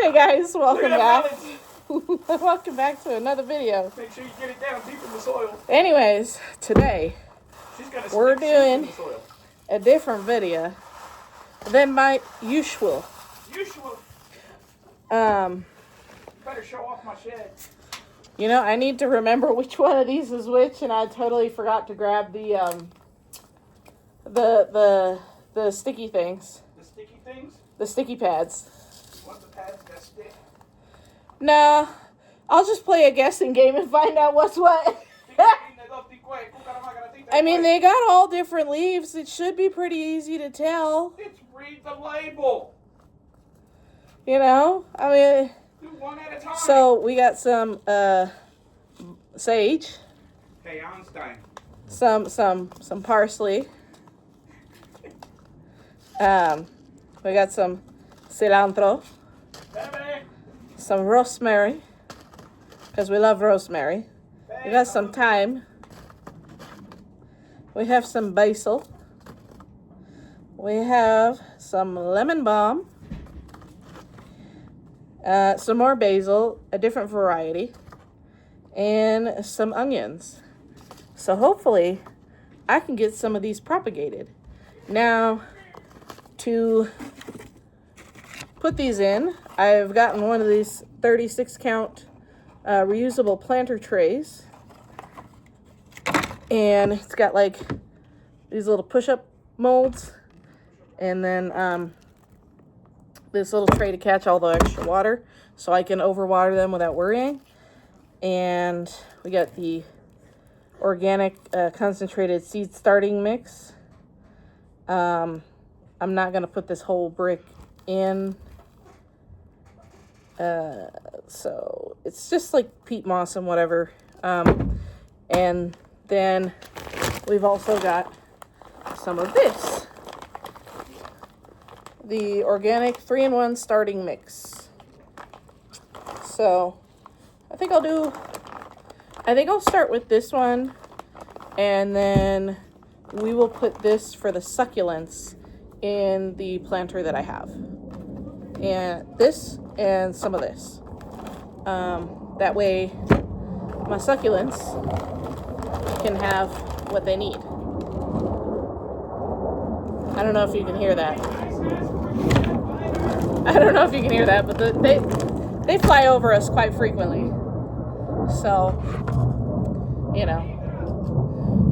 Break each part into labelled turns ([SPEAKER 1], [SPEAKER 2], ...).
[SPEAKER 1] Hey guys, welcome
[SPEAKER 2] Look at
[SPEAKER 1] back.
[SPEAKER 2] that
[SPEAKER 1] Welcome back to another video.
[SPEAKER 2] Make sure you get it down deep in the soil.
[SPEAKER 1] Anyways, today
[SPEAKER 2] She's got a
[SPEAKER 1] we're
[SPEAKER 2] stick seed in
[SPEAKER 1] doing
[SPEAKER 2] the soil.
[SPEAKER 1] a different video than my usual.
[SPEAKER 2] Better show off my shed.
[SPEAKER 1] You know, I need to remember which one of these is which, and I totally forgot to grab the sticky things.
[SPEAKER 2] The sticky things?
[SPEAKER 1] The sticky pads.
[SPEAKER 2] Want the pads that stick?
[SPEAKER 1] Nah, I'll just play a guessing game and find out what's what. I mean, they got all different leaves. It should be pretty easy to tell.
[SPEAKER 2] It's read the label.
[SPEAKER 1] You know, I mean,
[SPEAKER 2] Do one at a time.
[SPEAKER 1] so we got some sage,
[SPEAKER 2] Hey, Einstein.
[SPEAKER 1] some parsley. We got some cilantro,
[SPEAKER 2] Baby.
[SPEAKER 1] some rosemary, because we love rosemary. We got some thyme. We have some basil. We have some lemon balm. Some more basil, a different variety, and some onions. So hopefully I can get some of these propagated. Now, to put these in, I've gotten one of these 36 count reusable planter trays. And it's got like these little push-up molds. And then this little tray to catch all the extra water so I can overwater them without worrying. And we got the organic concentrated seed starting mix. I'm not going to put this whole brick in. So it's just like peat moss and whatever. And then we've also got some of this. The organic 3-in-1 starting mix. So I think I'll start with this one, and then we will put this for the succulents in the planter that I have. And this and some of this. That way my succulents can have what they need. I don't know if you can hear that. But they fly over us quite frequently. So, you know.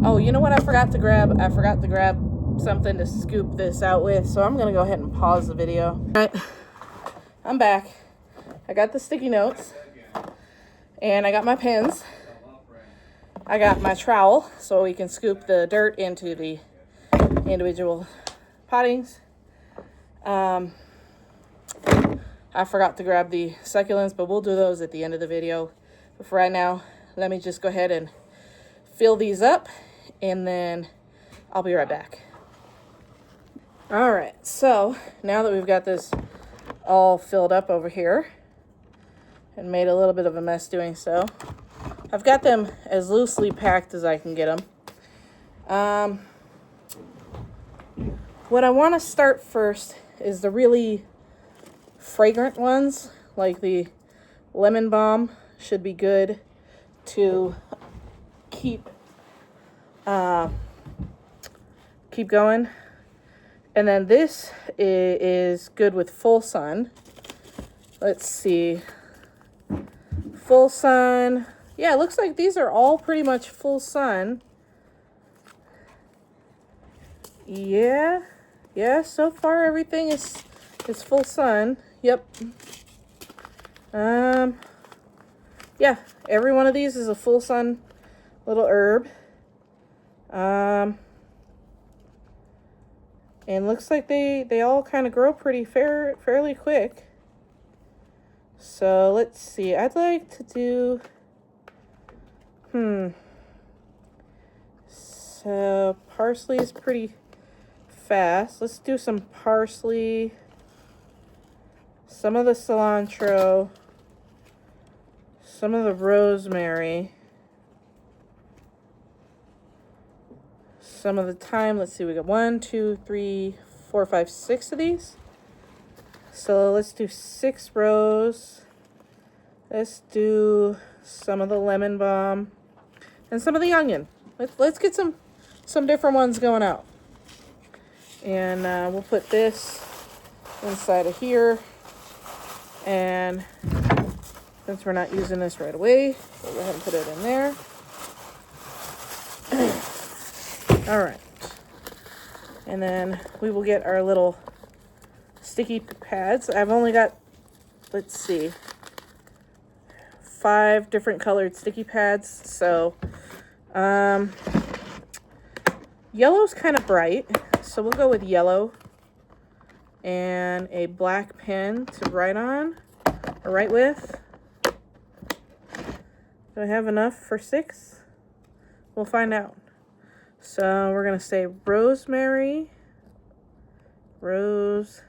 [SPEAKER 1] Oh, you know what I forgot to grab? I forgot to grab something to scoop this out with. So I'm going to go ahead and pause the video. All right. I'm back. I got the sticky notes. And I got my pens. I got my trowel so we can scoop the dirt into the individual pottings. I forgot to grab the succulents, but we'll do those at the end of the video. But for right now, let me just go ahead and fill these up, and then I'll be right back. All right, so now that we've got this all filled up over here and made a little bit of a mess doing so, I've got them as loosely packed as I can get them. What I want to start first is the really fragrant ones, like the lemon balm should be good to keep going. And then this is good with full sun. Let's see. Full sun. Yeah, it looks like these are all pretty much full sun. Yeah, so far everything is full sun. Yep. Yeah, every one of these is a full sun little herb. And looks like they all kind of grow pretty fairly quick. So let's see. I'd like to do so parsley is pretty fast. Let's do some parsley, some of the cilantro, some of the rosemary, some of the thyme. Let's see, we got 1, 2, 3, 4, 5, 6 of these. So let's do 6 rows. Let's do some of the lemon balm and some of the onion. Let's get some different ones going out. And we'll put this inside of here. And since we're not using this right away, we'll go ahead and put it in there. All right. And then we will get our little sticky pads. I've only got, let's see, 5 different colored sticky pads. So yellow's kind of bright, so we'll go with yellow. And a black pen to write on, or write with. Do I have enough for 6? We'll find out. So we're gonna say rosemary. Rosemary.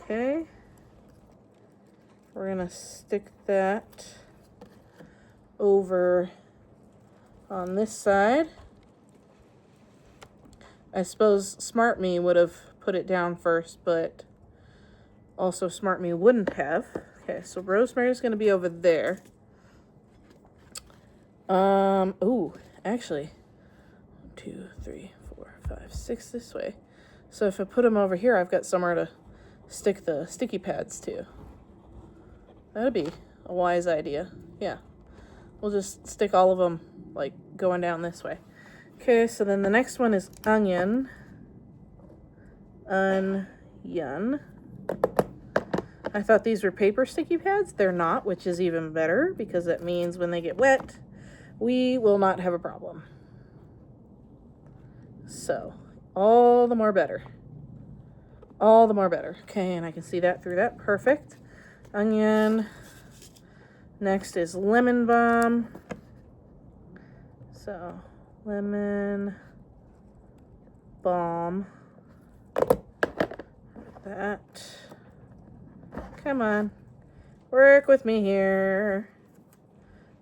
[SPEAKER 1] Okay. We're gonna stick that over on this side. I suppose Smart Me would have put it down first, but also Smart Me wouldn't have. Okay, so rosemary is going to be over there. Ooh, actually, 1, 2, 3, 4, 5, 6 this way. So if I put them over here, I've got somewhere to stick the sticky pads to. That'd be a wise idea. Yeah, we'll just stick all of them like going down this way. Okay, so then the next one is onion. Onion. I thought these were paper sticky pads. They're not, which is even better because that means when they get wet, we will not have a problem. So, all the more better. All the more better. Okay, and I can see that through that. Perfect. Onion. Next is lemon balm. So, lemon balm. That. Come on. Work with me here.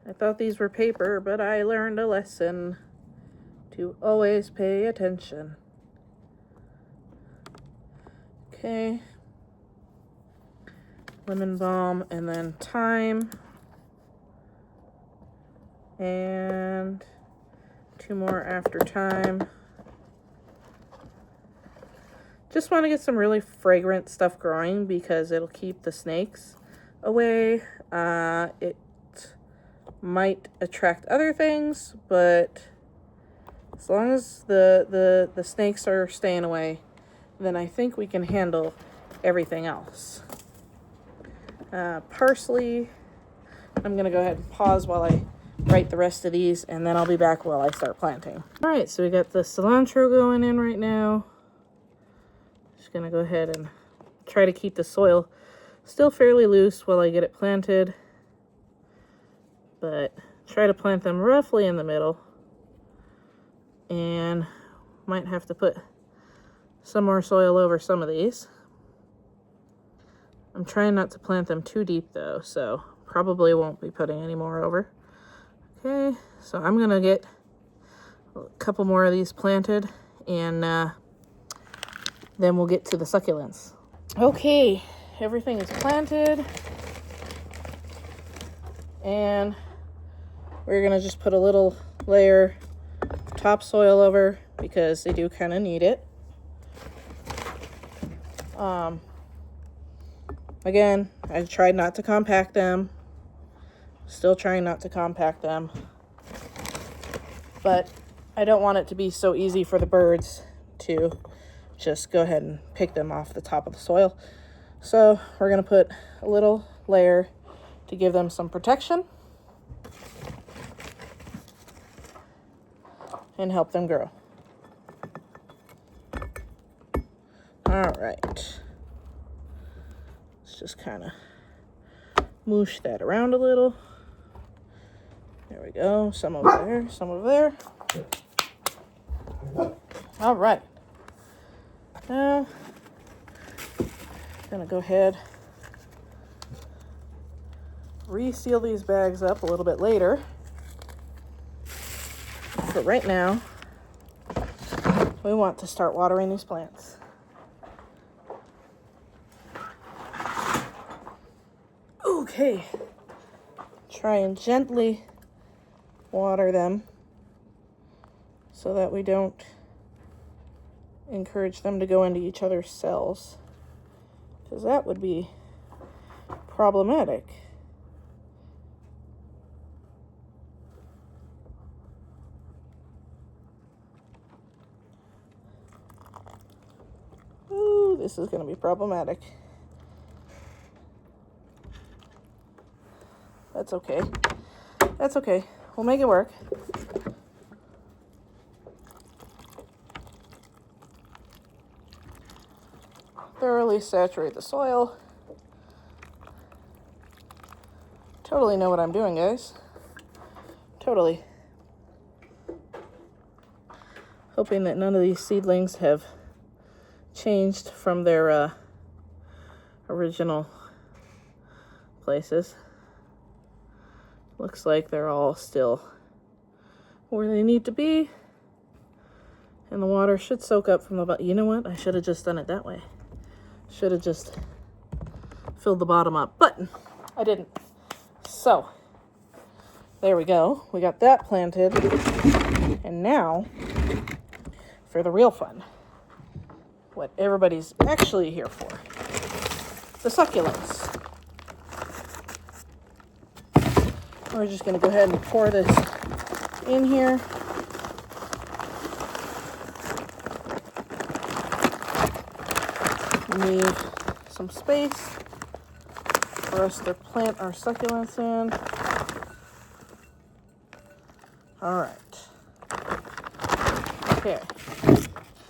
[SPEAKER 1] I thought these were paper, but I learned a lesson to always pay attention. Okay. Lemon balm and then thyme. And 2 more after thyme. Just want to get some really fragrant stuff growing because it'll keep the snakes away. It might attract other things, but as long as the snakes are staying away, then I think we can handle everything else. Parsley. I'm going to go ahead and pause while I write the rest of these, and then I'll be back while I start planting. All right, so we got the cilantro going in right now. Just going to go ahead and try to keep the soil still fairly loose while I get it planted, but try to plant them roughly in the middle, and might have to put some more soil over some of these. I'm trying not to plant them too deep though, so probably won't be putting any more over. Okay, so I'm gonna get a couple more of these planted, and then we'll get to the succulents. Okay, everything is planted, and we're gonna just put a little layer of topsoil over because they do kind of need it. Again, I tried not to compact them. Still trying not to compact them. But I don't want it to be so easy for the birds to just go ahead and pick them off the top of the soil. So we're going to put a little layer to give them some protection and help them grow. All right. Let's just kind of moosh that around a little. There we go. Some over there, some over there. All right. Now, I'm gonna go ahead, reseal these bags up a little bit later. But right now, we want to start watering these plants. Okay. Try and gently water them so that we don't encourage them to go into each other's cells, because that would be problematic. Ooh, this is going to be problematic. That's okay. That's okay. We'll make it work. Thoroughly saturate the soil. Totally know what I'm doing, guys. Totally. Hoping that none of these seedlings have changed from their original places. Looks like they're all still where they need to be. And the water should soak up from the bottom. You know what? I should have just done it that way. Should have just filled the bottom up, but I didn't. So, there we go. We got that planted. And now, for the real fun. What everybody's actually here for. The succulents. We're just going to go ahead and pour this in here. Leave some space for us to plant our succulents in. All right. Okay.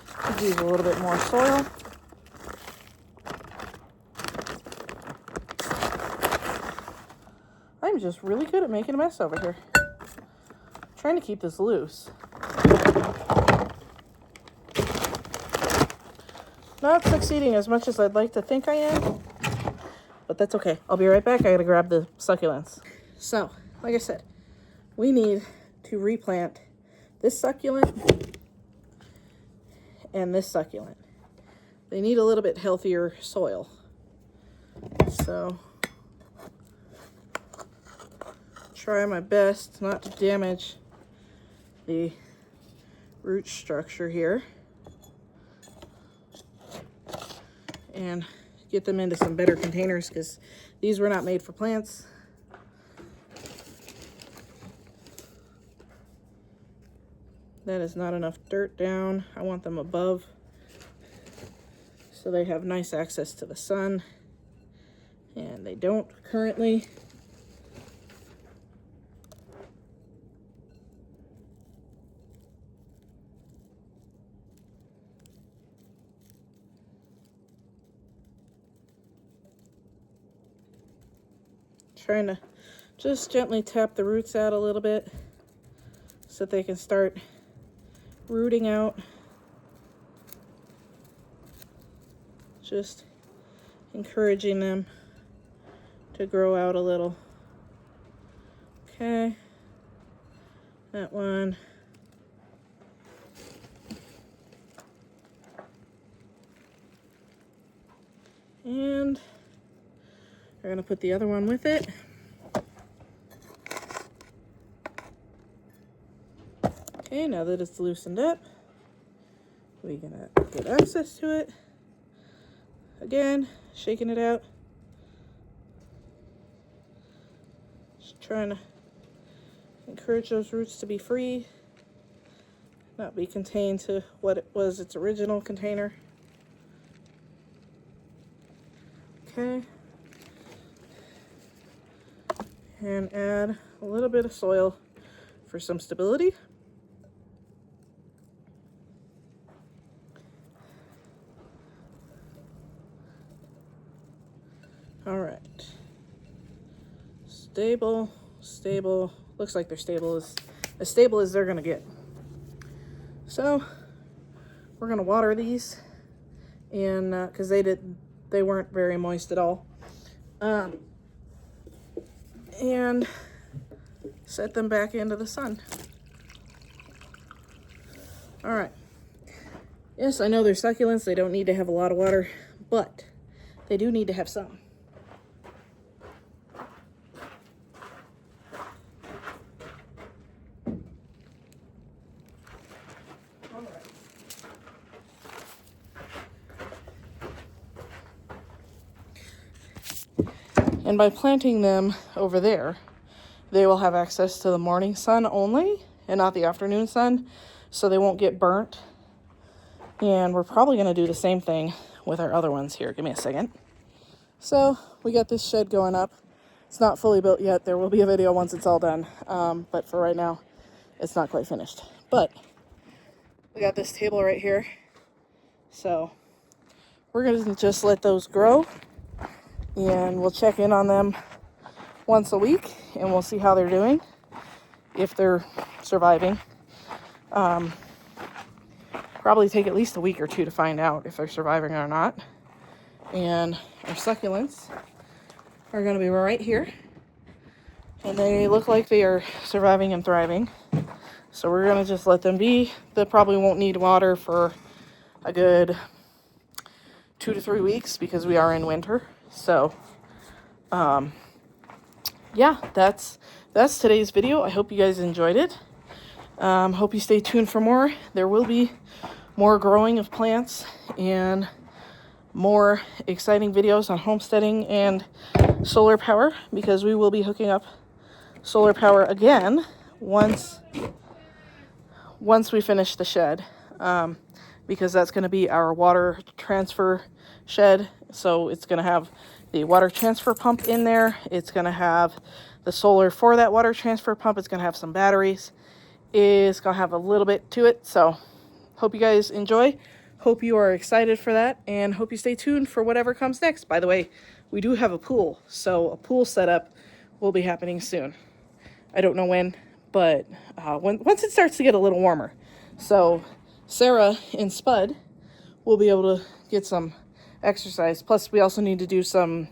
[SPEAKER 1] Could use a little bit more soil. I'm just really good at making a mess over here. Trying to keep this loose. Not succeeding as much as I'd like to think I am, but that's okay. I'll be right back. I gotta grab the succulents. So, like I said, we need to replant this succulent and this succulent. They need a little bit healthier soil. So, try my best not to damage the root structure here. And get them into some better containers, because these were not made for plants. That is not enough dirt down. I want them above so they have nice access to the sun, and they don't currently. Trying to just gently tap the roots out a little bit so that they can start rooting out. Just encouraging them to grow out a little. Okay, that one. And we're going to put the other one with it. Okay, now that it's loosened up, we're going to get access to it. Again, shaking it out. Just trying to encourage those roots to be free, not be contained to what it was its original container. Okay. And add a little bit of soil for some stability. All right. Stable, stable. Looks like they're stable, as stable as they're gonna get. So we're gonna water these, and because they weren't very moist at all. And set them back into the sun. All right. Yes, I know they're succulents. They don't need to have a lot of water, but they do need to have some. And by planting them over there, they will have access to the morning sun only and not the afternoon sun, so they won't get burnt. And we're probably going to do the same thing with our other ones here. Give me a second. So we got this shed going up. It's not fully built yet. There will be a video once it's all done. But for right now, it's not quite finished. But we got this table right here. So we're going to just let those grow. And we'll check in on them once a week. And we'll see how they're doing. If they're surviving. Probably take at least a week or two to find out if they're surviving or not. And our succulents are going to be right here. And they look like they are surviving and thriving. So we're going to just let them be. They probably won't need water for a good 2 to 3 weeks because we are in winter. So, yeah, that's today's video. I hope you guys enjoyed it. Hope you stay tuned for more. There will be more growing of plants and more exciting videos on homesteading and solar power, because we will be hooking up solar power again once we finish the shed, because that's going to be our water transfer shed. So it's going to have the water transfer pump in there. It's going to have the solar for that water transfer pump. It's going to have some batteries. It's going to have a little bit to it. So hope you guys enjoy. Hope you are excited for that, and hope you stay tuned for whatever comes next. By the way, we do have a pool, so a pool setup will be happening soon. I don't know when, but once it starts to get a little warmer. So Sarah and Spud will be able to get some exercise. Plus, we also need to do some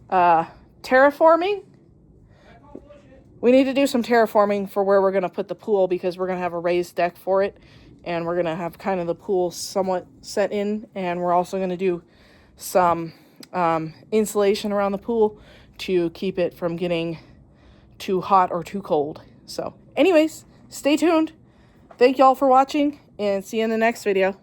[SPEAKER 1] terraforming. We need to do some terraforming for where we're going to put the pool, because we're going to have a raised deck for it. And we're going to have kind of the pool somewhat set in. And we're also going to do some insulation around the pool to keep it from getting too hot or too cold. So anyways, stay tuned. Thank y'all for watching, and see you in the next video.